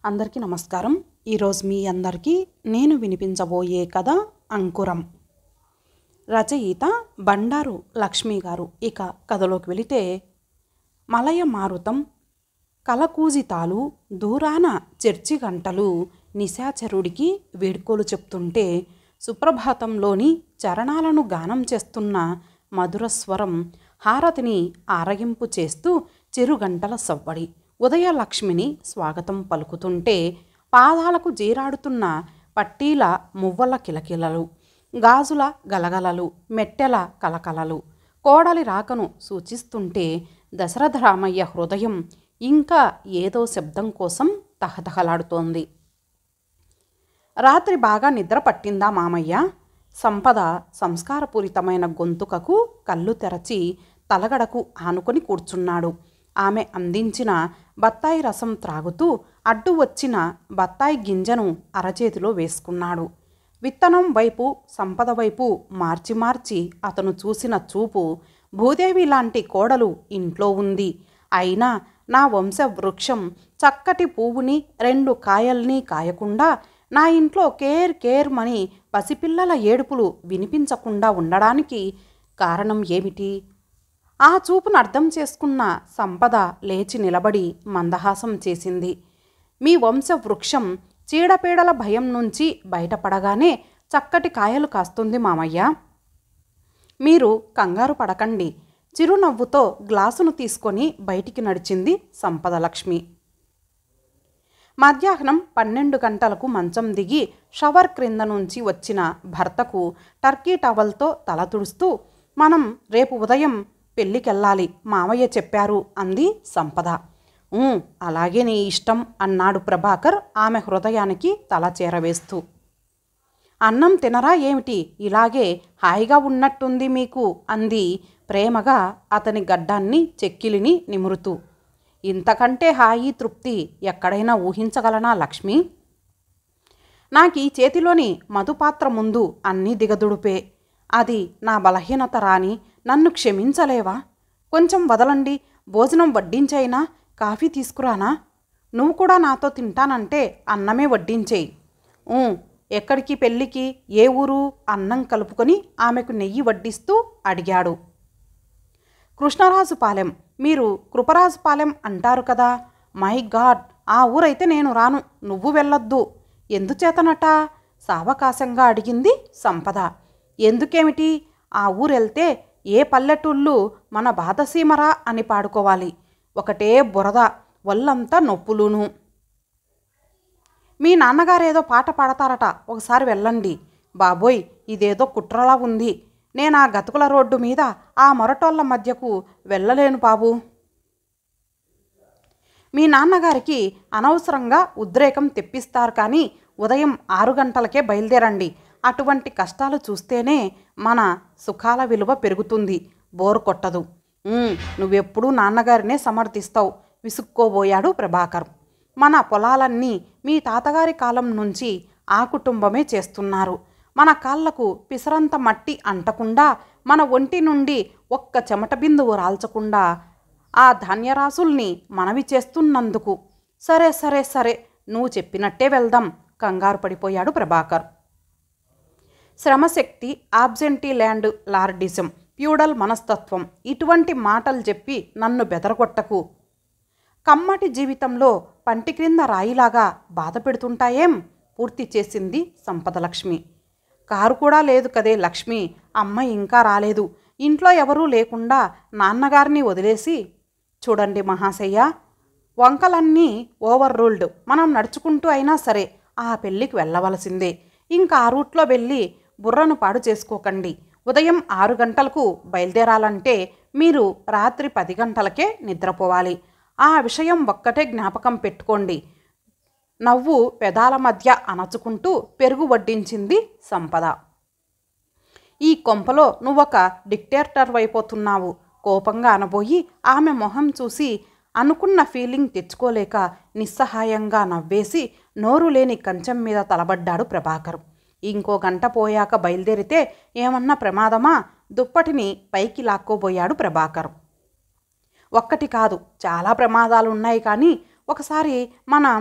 అందరికీ నమస్కారం. ఈరోజు మీ అందరికీ నేను వినిపించబోయే కథ అంకురం. రచయిత బండారు లక్ష్మి గారు. ఇక కథలోకి వెళితే, మలయ మారుతం, కలకూజితాలు, దూరాన చర్చి గంటలు నిశాచరుడికి వేడుకోలు చెప్తుంటే, సుప్రభాతంలోని చరణాలను గానం చేస్తున్న మధురస్వరం హారతిని ఆరగింపు చేస్తూ చెరుగంటల సవ్వడి ఉదయలక్ష్మిని స్వాగతం పలుకుతుంటే, పాదాలకు జీరాడుతున్న పట్టీల మువ్వల కిలకిలలు, గాజుల గలగలలు, మెట్టెల కలకలలు కోడలి రాకను సూచిస్తుంటే, దశరథ రామయ్య హృదయం ఇంకా ఏదో శబ్దం కోసం తహతహలాడుతోంది. రాత్రి బాగా నిద్ర పట్టిందా మామయ్య? సంపద సంస్కారపూరితమైన గొంతుకకు కళ్ళు తెరచి తలగడకు ఆనుకొని కూర్చున్నాడు. ఆమె అందించిన బత్తాయి రసం త్రాగుతూ అడ్డు వచ్చిన బత్తాయి గింజను అరచేతిలో వేసుకున్నాడు. విత్తనం వైపు, సంపద వైపు మార్చి మార్చి అతను చూసిన చూపు, భూదేవి లాంటి కోడలు ఇంట్లో ఉంది, అయినా నా వంశవృక్షం చక్కటి పువ్వుని 2 కాయల్ని కాయకుండా నా ఇంట్లో కేర్మని పసిపిల్లల ఏడుపులు వినిపించకుండా ఉండడానికి కారణం ఏమిటి? ఆ చూపును అర్థం చేసుకున్న సంపద లేచి నిలబడి మందహాసం చేసింది. మీ వంశవృక్షం చీడపీడల భయం నుంచి బయటపడగానే చక్కటి కాయలు కాస్తుంది మామయ్య. మీరు కంగారు పడకండి. చిరునవ్వుతో గ్లాసును తీసుకొని బయటికి నడిచింది సంపదలక్ష్మి. మధ్యాహ్నం 12 గంటలకు మంచం దిగి షవర్ క్రింద నుంచి వచ్చిన భర్తకు టర్కీ టవల్తో తల తుడుస్తూ, మనం రేపు ఉదయం పెళ్ళికెళ్ళాలి మామయ్య చెప్పారు అంది సంపద. అలాగే నీ ఇష్టం అన్నాడు ప్రభాకర్ ఆమె హృదయానికి తల చేరవేస్తూ. అన్నం తినరా ఏమిటి? ఇలాగే హాయిగా ఉన్నట్టుంది మీకు అంది ప్రేమగా అతని గడ్డాన్ని చెక్కిలిని నిమురుతూ. ఇంతకంటే హాయి తృప్తి ఎక్కడైనా ఊహించగలనా లక్ష్మి? నాకీ చేతిలోని మధుపాత్ర ముందు అన్నీ దిగదుడుపే. అది నా బలహీనత రాని నన్ను క్షమించలేవా? కొంచెం వదలండి. భోజనం వడ్డించైనా కాఫీ తీసుకురానా? నువ్వు కూడా నాతో తింటానంటే అన్నమే వడ్డించేయి. ఎక్కడికి పెళ్ళికి? ఏ ఊరు? అన్నం కలుపుకొని ఆమెకు నెయ్యి వడ్డిస్తూ అడిగాడు. కృష్ణరాజుపాలెం. మీరు కృపరాజుపాలెం అంటారు కదా. మై గాడ్, ఆ ఊరైతే నేను రాను, నువ్వు వెళ్ళొద్దు. ఎందుచేతనట? సావకాశంగా అడిగింది సంపద. ఎందుకేమిటి? ఆ ఊరెళ్తే ఏ పల్లెటూళ్ళు మన బాధసీమరా అని పాడుకోవాలి. ఒకటే బురద, ఒళ్ళంతా నొప్పులును. మీ నాన్నగారేదో పాట పాడతారట, ఒకసారి వెళ్ళండి. బాబోయ్, ఇదేదో కుట్రలా ఉంది. నేను ఆ గతుకుల రోడ్డు మీద ఆ మొరటోళ్ల మధ్యకు వెళ్ళలేను బాబు. మీ నాన్నగారికి అనవసరంగా ఉద్రేకం తెప్పిస్తారు, కానీ ఉదయం 6 గంటలకే బయలుదేరండి. అటువంటి కష్టాలు చూస్తేనే మన సుఖాల విలువ పెరుగుతుంది, బోరు కొట్టదు. నువ్వెప్పుడూ నాన్నగారినే సమర్థిస్తావు విసుక్కోబోయాడు ప్రభాకర్. మన పొలాలన్నీ మీ తాతగారి కాలం నుంచి ఆ కుటుంబమే చేస్తున్నారు. మన కాళ్లకు పిసరంత మట్టి అంటకుండా, మన ఒంటి నుండి ఒక్క చెమట బిందువు రాల్చకుండా ఆ ధాన్యరాశుల్ని మనవి చేస్తున్నందుకు. సరే సరే సరే, నువ్వు చెప్పినట్టే వెళ్దాం కంగారు పడిపోయాడు ప్రభాకర్. శ్రమశక్తి, ఆబ్సెంటీ ల్యాండ్ లార్డిజం, ప్యూడల్ మనస్తత్వం, ఇటువంటి మాటలు చెప్పి నన్ను బెదరగొట్టకు. కమ్మటి జీవితంలో పంటి క్రింద రాయిలాగా బాధ పెడుతుంటాయేం? పూర్తి చేసింది సంపదలక్ష్మి. కారు కూడా లేదు కదే లక్ష్మి, అమ్మ ఇంకా రాలేదు. ఇంట్లో ఎవరూ లేకుండా నాన్నగారిని వదిలేసి. చూడండి మహాశయ్య, వంకలన్నీ ఓవర్ రూల్డ్. మనం నడుచుకుంటూ అయినా సరే ఆ పెళ్ళికి వెళ్ళవలసిందే. ఇంకా ఆ రూట్లో వెళ్ళి బుర్రను పాడు చేసుకోకండి. ఉదయం 6 గంటలకు బయలుదేరాలంటే మీరు రాత్రి 10 గంటలకే నిద్రపోవాలి. ఆ విషయం ఒక్కటే జ్ఞాపకం పెట్టుకోండి. నవ్వు పెదాల మధ్య అణచుకుంటూ పెరుగు వడ్డించింది సంపద. ఈ కొంపలో నువ్వొక డిక్టేటర్ అయిపోతున్నావు కోపంగా అనబోయి, ఆమె మొహం చూసి అనుకున్న ఫీలింగ్ తెచ్చుకోలేక నిస్సహాయంగా నవ్వేసి నోరు లేని కంచం మీద తలబడ్డాడు ప్రభాకర్. ఇంకో గంట పోయాక బయలుదేరితే ఏమన్నా ప్రమాదమా? దుప్పటిని పైకి లాక్కోబోయాడు ప్రభాకర్. ఒక్కటి కాదు, చాలా ప్రమాదాలు ఉన్నాయి, కానీ ఒకసారి మనం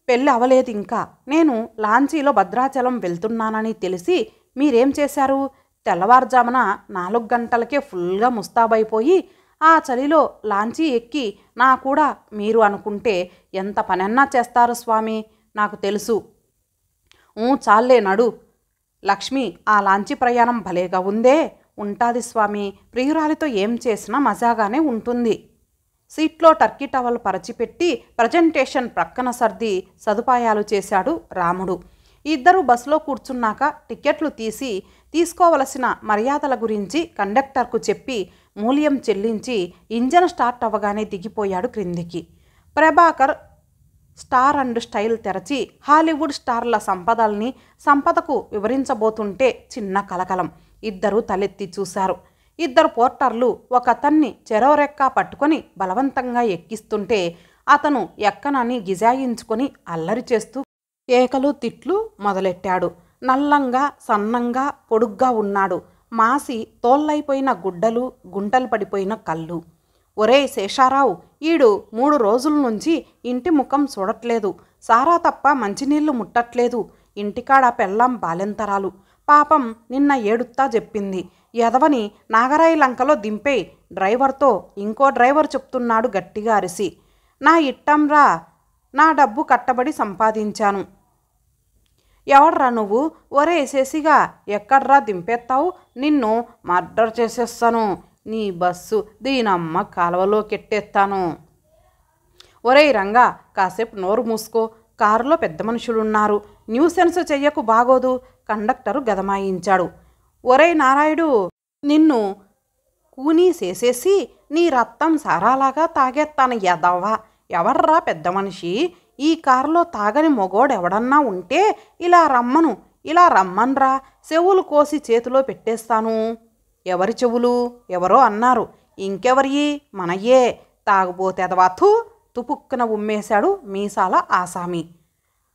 పెళ్ళి అవలేదు ఇంకా. నేను లాంచీలో భద్రాచలం వెళ్తున్నానని తెలిసి మీరేం చేశారు? తెల్లవారుజామున 4 గంటలకే ఫుల్గా ముస్తాబైపోయి ఆ చలిలో లాంచీ ఎక్కి నా కూడా మీరు అనుకుంటే ఎంత పనన్నా చేస్తారు స్వామి, నాకు తెలుసు. చాలే నడు. లక్ష్మి, ఆ లాంచీ ప్రయాణం భలేగా ఉందే. ఉంటాది స్వామి, ప్రియురాలితో ఏం చేసినా మజాగానే ఉంటుంది. సీట్లో టర్కీ టవల్ పరచిపెట్టి ప్రజెంటేషన్ ప్రక్కన సర్ది సదుపాయాలు చేశాడు రాముడు. ఇద్దరు బస్సులో కూర్చున్నాక టికెట్లు తీసుకోవలసిన మర్యాదల గురించి కండక్టర్కు చెప్పి మూల్యం చెల్లించి ఇంజన్ స్టార్ట్ అవ్వగానే దిగిపోయాడు క్రిందికి. ప్రభాకర్ స్టార్ అండ్ స్టైల్ తెరచి హాలీవుడ్ స్టార్ల సంపదకు వివరించబోతుంటే చిన్న కలకలం. ఇద్దరూ తలెత్తి చూశారు. ఇద్దరు పోర్టర్లు ఒకతన్ని చెరోరెక్కా పట్టుకొని బలవంతంగా ఎక్కిస్తుంటే అతను ఎక్కనని గిజాయించుకొని అల్లరి చేస్తూ కేకలు తిట్లు మొదలెట్టాడు. నల్లంగా సన్నంగా పొడుగ్గా ఉన్నాడు. మాసి తోళ్ళైపోయిన గుడ్డలు, గుంటలు పడిపోయిన కళ్ళు. ఒరే శేషారావు, ఈడు 3 రోజుల నుంచి ఇంటి ముఖం చూడట్లేదు. సారా తప్ప మంచినీళ్లు ముట్టట్లేదు. ఇంటికాడ పెళ్ళాం బాలెంతరాలు. పాపం నిన్న ఏడుత్తా చెప్పింది. ఎదవని నాగరాయి లంకలో దింపేయ్ డ్రైవర్తో ఇంకో డ్రైవర్ చెప్తున్నాడు గట్టిగా అరిసి. నా ఇట్టంరా, నా డబ్బు కట్టబడి సంపాదించాను. ఎవడ్రా నువ్వు? ఒరే శశిగా, ఎక్కడ్రా దింపేస్తావు? నిన్ను మర్డర్ చేసేస్తాను. నీ బస్సు దీనమ్మ కాలువలోకెట్టేస్తాను. ఒరేయ్ రంగా, కాసేపు నోరు మూసుకో. కారులో పెద్ద మనుషులున్నారు. న్యూసెన్స్ చెయ్యకు, బాగోదు. కండక్టరు గదమాయించాడు. ఒరేయ్ నారాయుడు, నిన్ను కూనీ చేసేసి నీ రక్తం సారాలాగా తాగేస్తాను ఎదవ్వా. ఎవర్రా పెద్ద మనిషి? ఈ కారులో తాగని మొగోడెవడన్నా ఉంటే ఇలా రమ్మన్రా. చెవులు కోసి చేతిలో పెట్టేస్తాను. ఎవరి చెవులు? ఎవరో అన్నారు. ఇంకెవరి? మనయే. తాగుబోతెదవాథు తుపుక్కున ఉమ్మేశాడు మీసాల ఆసామి.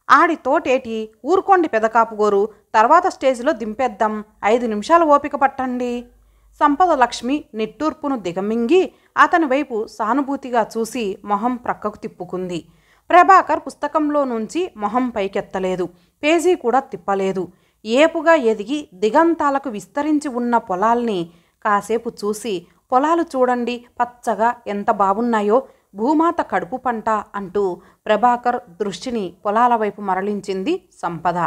ఆడితోటేటి? ఊరుకోండి పెదకాపుగోరు, తర్వాత స్టేజ్లో దింపేద్దాం. 5 నిమిషాలు ఓపిక పట్టండి. సంపద లక్ష్మి నిట్టూర్పును దిగమింగి అతని వైపు సానుభూతిగా చూసి మొహం ప్రక్కకు తిప్పుకుంది. ప్రభాకర్ పుస్తకంలో నుంచి మొహం పైకెత్తలేదు. పేజీ కూడా తిప్పలేదు. ఏపుగా ఎదిగి దిగంతాలకు విస్తరించి ఉన్న పొలాల్ని కాసేపు చూసి, పొలాలు చూడండి పచ్చగా ఎంత బాగున్నాయో, భూమాత కడుపు పంట అంటూ ప్రభాకర్ దృష్టిని పొలాల వైపు మరలించింది సంపద.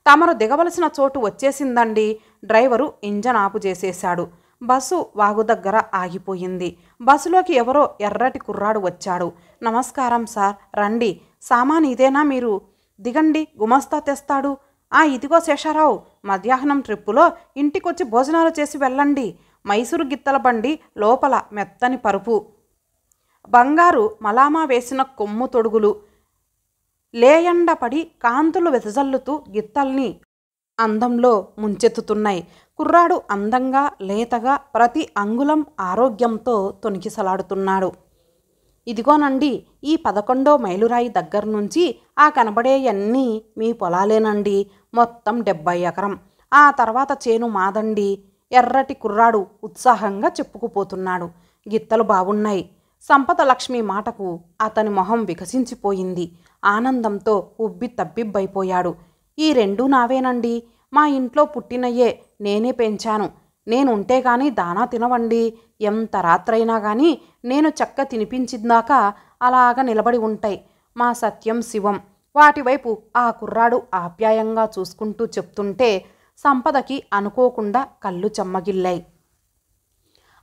తమరు దిగవలసిన చోటు వచ్చేసిందండి. డ్రైవరు ఇంజన్ ఆపు చేసేశాడు. బస్సు వాగు దగ్గర ఆగిపోయింది. బస్సులోకి ఎవరో ఎర్రటి కుర్రాడు వచ్చాడు. నమస్కారం సార్, రండి. సామాన్ ఇదేనా మీరు? దిగండి, గుమస్తా తెస్తాడు. ఇదిగో శేషారావు, మధ్యాహ్నం ట్రిప్పులో ఇంటికొచ్చి భోజనాలు చేసి వెళ్ళండి. మైసూరు గిత్తల బండి లోపల మెత్తని పరుపు, బంగారు మలామా వేసిన కొమ్ము తొడుగులు, లేయండపడి కాంతులు వెదజల్లుతూ గిత్తల్ని అందంలో ముంచెత్తుతున్నాయి. కుర్రాడు అందంగా, లేతగా, ప్రతి అంగుళం ఆరోగ్యంతో తొణికిసలాడుతున్నాడు. ఇదిగోనండి, ఈ 11వ మైలురాయి దగ్గర నుంచి ఆ కనబడేయన్నీ మీ పొలాలేనండి. మొత్తం 70 ఎకరం. ఆ తర్వాత చేను మాదండి. ఎర్రటి కుర్రాడు ఉత్సాహంగా చెప్పుకుపోతున్నాడు. గిత్తలు బాగున్నాయి. సంపద లక్ష్మి మాటకు అతని మొహం వికసించిపోయింది. ఆనందంతో ఉబ్బి తబ్బిబ్బైపోయాడు. ఈ 2 నావేనండి. మా ఇంట్లో పుట్టినయ్యే, నేనే పెంచాను. నేనుంటే గాని దానా తినవండి. ఎంత రాత్రైనా గాని నేను చెక్క తినిపించిందాక అలాగ నిలబడి ఉంటాయి. మా సత్యం శివం. వాటివైపు ఆ కుర్రాడు ఆప్యాయంగా చూసుకుంటూ చెప్తుంటే సంపదకి అనుకోకుండా కళ్ళు చెమ్మగిల్లాయి.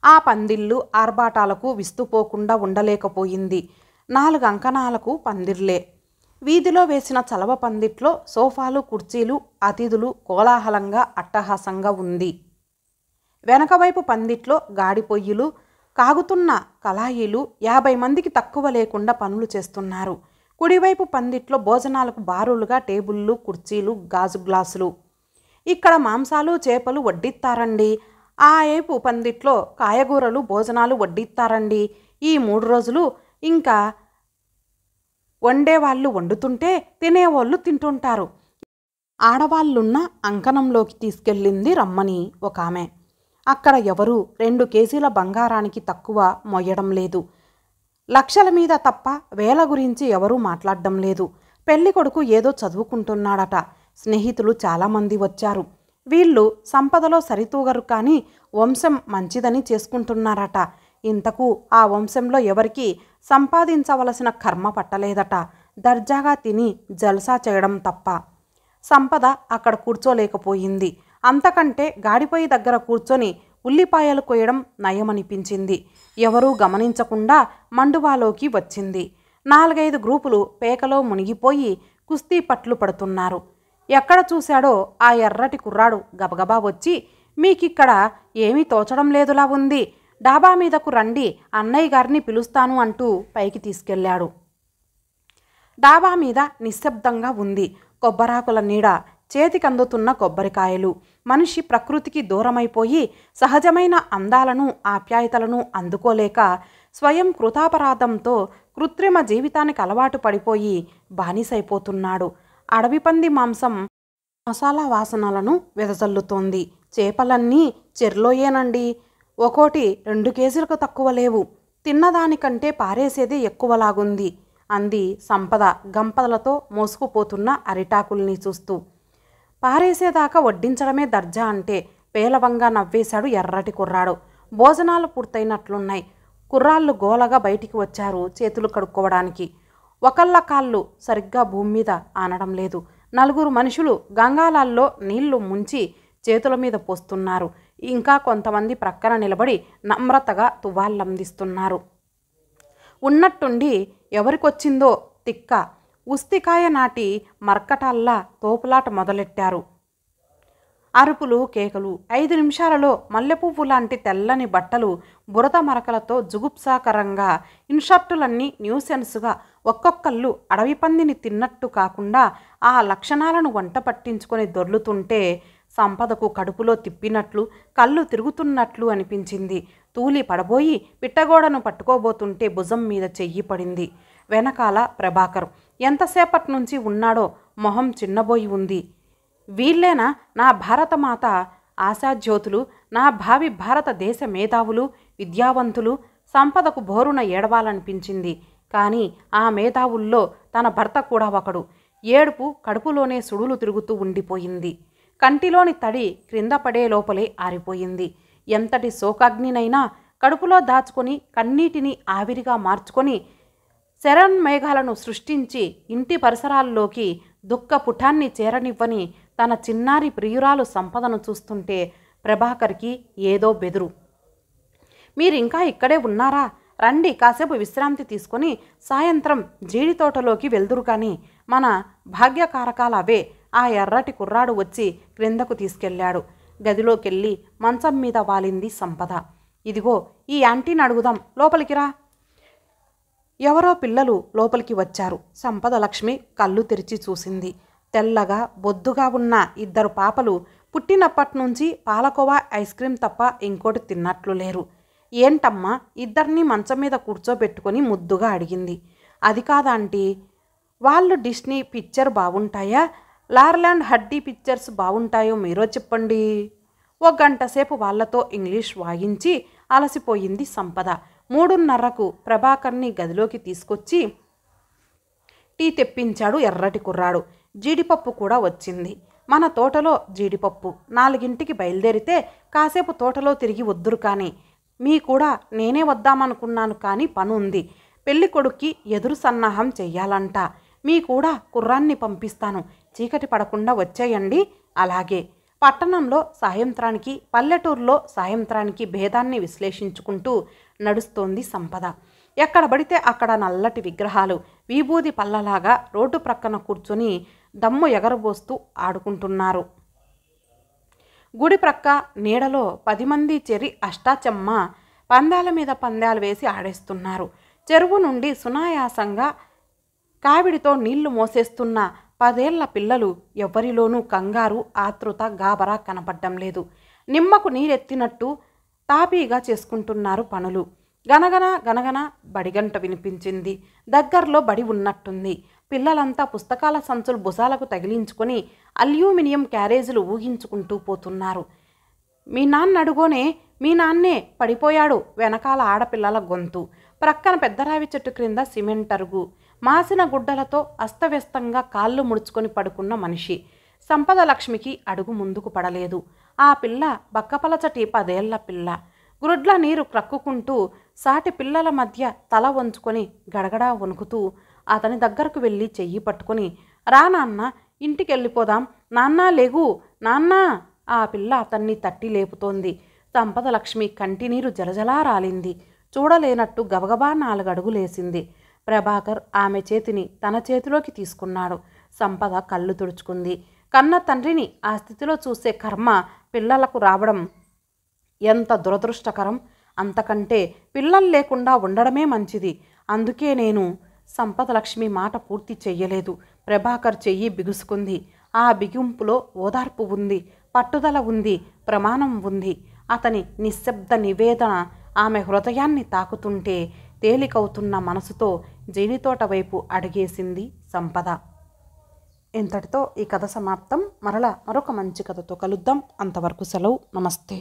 ఆ పందిళ్ళు ఆర్భాటాలకు విస్తుపోకుండా ఉండలేకపోయింది. 4 అంకణాలకు పందిర్లే. వీధిలో వేసిన చలవ పందిట్లో సోఫాలు, కుర్చీలు, అతిథులు కోలాహలంగా అట్టహాసంగా ఉంది. వెనకవైపు పందిట్లో గాడి పొయ్యిలు, కాగుతున్న కళాయిలు 50 మందికి తక్కువ లేకుండా పనులు చేస్తున్నారు. కుడివైపు పందిట్లో భోజనాలకు బారులుగా టేబుళ్ళు, కుర్చీలు, గాజు గ్లాసులు. ఇక్కడ మాంసాలు, చేపలు వడ్డిస్తారండి. ఆ వైపు పందిట్లో కాయగూరలు, భోజనాలు వడ్డిస్తారండి. ఈ 3 రోజులు ఇంకా వండేవాళ్ళు వండుతుంటే తినేవాళ్ళు తింటుంటారు. ఆడవాళ్ళున్న అంకణంలోకి తీసుకెళ్ళింది రమ్మని ఒక ఆమె. అక్కడ ఎవరూ 2 కేజీల బంగారానికి తక్కువ మొయ్యడం లేదు. లక్షల మీద తప్ప వేల గురించి ఎవరూ మాట్లాడడం లేదు. పెళ్లి కొడుకు ఏదో చదువుకుంటున్నాడట. స్నేహితులు చాలామంది వచ్చారు. వీళ్ళు సంపదలో సరితూగరు, కానీ వంశం మంచిదని చేసుకుంటున్నారట. ఇంతకు ఆ వంశంలో ఎవరికి సంపాదించవలసిన కర్మ పట్టలేదట. దర్జాగా తిని జల్సా చేయడం తప్ప. సంపద అక్కడ కూర్చోలేకపోయింది. అంతకంటే గాడిపోయి దగ్గర కూర్చొని ఉల్లిపాయలు కొయ్యడం నయమనిపించింది. ఎవరూ గమనించకుండా మండువాలోకి వచ్చింది. 4-5 గ్రూపులు పేకలో మునిగిపోయి కుస్తీ పట్లు పడుతున్నారు. ఎక్కడ చూశాడో ఆ ఎర్రటి కుర్రాడు గబగబా వచ్చి, మీకిక్కడ ఏమీ తోచడం లేదులా ఉంది, డాబా మీదకు రండి, అన్నయ్య గారిని పిలుస్తాను అంటూ పైకి తీసుకెళ్లాడు. డాబా మీద నిశ్శబ్దంగా ఉంది. కొబ్బరాకుల నీడ, చేతికందుతున్న కొబ్బరికాయలు. మనిషి ప్రకృతికి దూరమైపోయి సహజమైన అందాలను ఆప్యాయతలను అందుకోలేక స్వయం కృతాపరాధంతో కృత్రిమ జీవితానికి అలవాటు పడిపోయి బానిసైపోతున్నాడు. అడవి పంది మాంసం మసాలా వాసనలను వెదజల్లుతోంది. చేపలన్నీ చెర్లోయేనండి. ఒక్కోటి 2 కేజీలకు తక్కువ లేవు. తిన్నదానికంటే పారేసేదే ఎక్కువలాగుంది అంది సంపద గంపలతో మోసుకుపోతున్న అరిటాకుల్ని చూస్తూ. పారేసేదాకా వడ్డించడమే దర్జా అంటే పేలవంగా నవ్వేశాడు ఎర్రటి కుర్రాడు. భోజనాలు పూర్తయినట్లున్నాయి. కుర్రాళ్ళు గోలగా బయటికి వచ్చారు చేతులు కడుక్కోవడానికి. ఒకళ్ళ కాళ్ళు సరిగ్గా భూమి మీద ఆనడం లేదు. 4 మనుషులు గంగాలాల్లో నీళ్లు ముంచి చేతుల మీద పోస్తున్నారు. ఇంకా కొంతమంది ప్రక్కన నిలబడి నమ్రతగా తువ్వాళ్ళందిస్తున్నారు. ఉన్నట్టుండి ఎవరికొచ్చిందో తిక్క ఉస్తికాయ నాటి మర్కటాల్లా తోపులాట మొదలెట్టారు. అరుపులు, కేకలు. 5 నిమిషాలలో మల్లెపువ్వు లాంటి తెల్లని బట్టలు బురద మరకలతో జుగుప్సాకరంగా, ఇన్షర్టులన్నీ న్యూసెన్స్గా ఒక్కొక్కళ్ళు అడవి పందిని తిన్నట్టు కాకుండా ఆ లక్షణాలను వంట పట్టించుకొని దొర్లుతుంటే సంపదకు కడుపులో తిప్పినట్లు, కళ్ళు తిరుగుతున్నట్లు అనిపించింది. తూలి పడబోయి పిట్టగోడను పట్టుకోబోతుంటే భుజం మీద చెయ్యి పడింది. వెనకాల ప్రభాకర్ ఎంతసేపటి నుంచి ఉన్నాడో మొహం చిన్నబోయి ఉంది. వీళ్ళేనా నా భారతమాత ఆశాజ్యోతులు, నా భావి భారతదేశ మేధావులు, విద్యావంతులు? సంపదకు బోరున ఏడవాలనిపించింది. కానీ ఆ మేధావుల్లో తన భర్త కూడా ఒకడు. ఏడుపు కడుపులోనే సుడులు తిరుగుతూ ఉండిపోయింది. కంటిలోని తడి క్రింద పడే లోపలే ఆరిపోయింది. ఎంతటి శోకాగ్నినైనా కడుపులో దాచుకొని కన్నీటిని ఆవిరిగా మార్చుకొని శరణ్మేఘాలను సృష్టించి ఇంటి పరిసరాల్లోకి దుఃఖ పుటాన్ని చేరనివ్వని తన చిన్నారి ప్రియురాలు సంపదను చూస్తుంటే ప్రభాకర్కి ఏదో బెదురు. మీరింకా ఇక్కడే ఉన్నారా? రండి, కాసేపు విశ్రాంతి తీసుకొని సాయంత్రం జీడి తోటలోకి వెళ్దురు కానీ. మన భాగ్యకారకాలు అవే. ఆ ఎర్రటి కుర్రాడు వచ్చి క్రిందకు తీసుకెళ్లాడు. గదిలోకెళ్ళి మంచం మీద వాలింది సంపద. ఇదిగో ఈ యాంటీని అడుగుదాం, లోపలికి రా. ఎవరో పిల్లలు లోపలికి వచ్చారు. సంపద లక్ష్మి కళ్ళు తెరిచి చూసింది. తెల్లగా బొద్దుగా ఉన్న 2 పాపలు పుట్టినప్పటినుంచి పాలకోవా ఐస్ క్రీం తప్ప ఇంకోటి తిన్నట్లు లేరు. ఏంటమ్మా, ఇద్దరిని మంచం మీద కూర్చోబెట్టుకొని ముద్దుగా అడిగింది. అది కాదాంటీ, వాళ్ళు డిస్నీ పిక్చర్ బాగుంటాయా, లార్లాండ్ హడ్డీ పిక్చర్స్ బాగుంటాయో మీరో చెప్పండి. 1 గంట సేపు వాళ్లతో ఇంగ్లీష్ వాయించి అలసిపోయింది సంపద. 3:30కు ప్రభాకర్ని గదిలోకి తీసుకొచ్చి టీ తెప్పించాడు ఎర్రటి కుర్రాడు. జీడిపప్పు కూడా వచ్చింది. మన తోటలో జీడిపప్పు. 4ంటికి బయలుదేరితే కాసేపు తోటలో తిరిగి వద్దురు కానీ. మీ కూడా నేనే వద్దామనుకున్నాను కానీ పని ఉంది. పెళ్లి కొడుక్కి ఎదురు సన్నాహం చెయ్యాలంట. మీ కూడా కుర్రాన్ని పంపిస్తాను. చీకటి పడకుండా వచ్చేయండి. అలాగే. పట్టణంలో సాయంత్రానికి, పల్లెటూరులో సాయంత్రానికి భేదాన్ని విశ్లేషించుకుంటూ నడుస్తోంది సంపద. ఎక్కడ పడితే అక్కడ నల్లటి విగ్రహాలు విభూది పల్లలాగా రోడ్డు ప్రక్కన కూర్చొని దమ్ము ఎగరబోస్తూ ఆడుకుంటున్నారు. గుడి ప్రక్క నీడలో 10 మంది చేరి అష్టాచెమ్మ పందాల మీద పందాలు వేసి ఆడేస్తున్నారు. చెరువు నుండి సునాయాసంగా కావిడితో నీళ్లు మోసేస్తున్న 10 ఏళ్ల పిల్లలు ఎవరిలోనూ కంగారు, ఆతృత, గాబరా కనపడ్డం లేదు. నిమ్మకు నీరెత్తినట్టు తాపీగా చేసుకుంటున్నారు పనులు. గనగన గనగన బడిగంట వినిపించింది. దగ్గరలో బడి ఉన్నట్టుంది. పిల్లలంతా పుస్తకాల సంచులు భుజాలకు తగిలించుకొని అల్యూమినియం క్యారేజీలు ఊగించుకుంటూ పోతున్నారు. మీ నాన్న అడుగోనే, మీ నాన్నే పడిపోయాడు. వెనకాల ఆడపిల్లల గొంతు. ప్రక్కన పెద్దరావి చెట్టు క్రింద సిమెంట్ అరుగు, మాసిన గుడ్డలతో అస్తవ్యస్తంగా కాళ్ళు ముడుచుకొని పడుకున్న మనిషి. సంపద లక్ష్మికి అడుగు ముందుకు పడలేదు. ఆ పిల్ల బక్కపలచటి 10 ఏళ్ల పిల్ల. గ్రుడ్ల నీరు క్రక్కుకుంటూ సాటి పిల్లల మధ్య తల వంచుకొని గడగడా వణుకుతూ అతని దగ్గరకు వెళ్ళి చెయ్యి పట్టుకొని, రా నాన్న, ఇంటికెళ్ళిపోదాం, నాన్నా లేగు, నాన్నా. ఆ పిల్ల అతన్ని తట్టి లేపుతోంది. సంపద లక్ష్మి కంటినీరు జలజలా రాలింది. చూడలేనట్టు గబగబా 4 అడుగులేసింది. ప్రభాకర్ ఆమె చేతిని తన చేతిలోకి తీసుకున్నాడు. సంపద కళ్ళు తుడుచుకుంది. కన్న తండ్రిని ఆ స్థితిలో చూసే కర్మ పిల్లలకు రావడం ఎంత దురదృష్టకరం. అంతకంటే పిల్లలు లేకుండా ఉండడమే మంచిది. అందుకే నేను. సంపద లక్ష్మి మాట పూర్తి చెయ్యలేదు. ప్రభాకర్ చెయ్యి బిగుసుకుంది. ఆ బిగింపులో ఓదార్పు ఉంది, పట్టుదల ఉంది, ప్రమాణం ఉంది. అతని నిశ్శబ్ద నివేదన ఆమె హృదయాన్ని తాకుతుంటే తేలికవుతున్న మనసుతో జీడితోట వైపు అడిగేసింది సంపద. ఇంతటితో ఈ కథ సమాప్తం. మరలా మరొక మంచి కథతో కలుద్దాం. అంతవరకు సెలవు. నమస్తే.